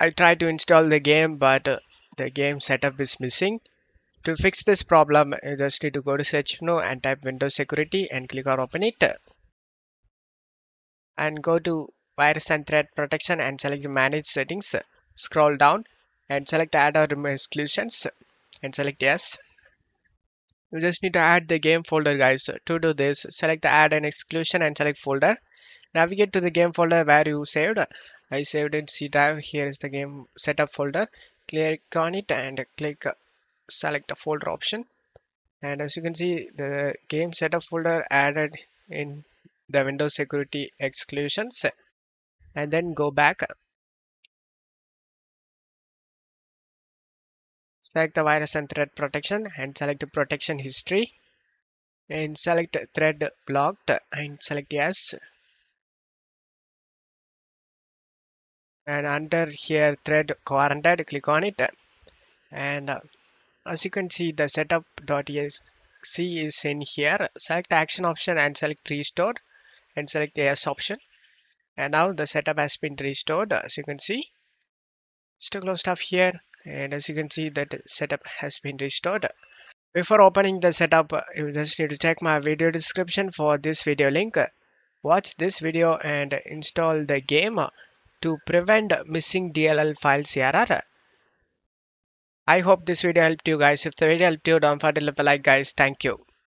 I tried to install the game, but the game setup is missing. To fix this problem, you just need to go to search menu and type Windows Security and click on Open It. And go to Virus and Threat Protection and select Manage Settings. Scroll down and select Add or Remove Exclusions and select Yes. You just need to add the game folder, guys. To do this, select the Add an Exclusion and select Folder. Navigate to the game folder where you saved. I saved in C drive. Here is the game setup folder. Click on it and click select the folder option. And as you can see, the game setup folder added in the Windows Security Exclusions. And then go back, select the Virus and Threat Protection and select the Protection History. And select Thread Blocked and select Yes. And under here Thread Quarantined, click on it. And as you can see, the Setup.exe is in here. Select the action option and select Restore and select the Yes option. And now the setup has been restored. As you can see, just to close stuff here. And as you can see, that setup has been restored. Before opening the setup, you just need to check my video description for this video link. Watch this video and install the game to prevent missing DLL files error. I hope this video helped you guys. If the video helped you, don't forget to leave a like, guys. Thank you.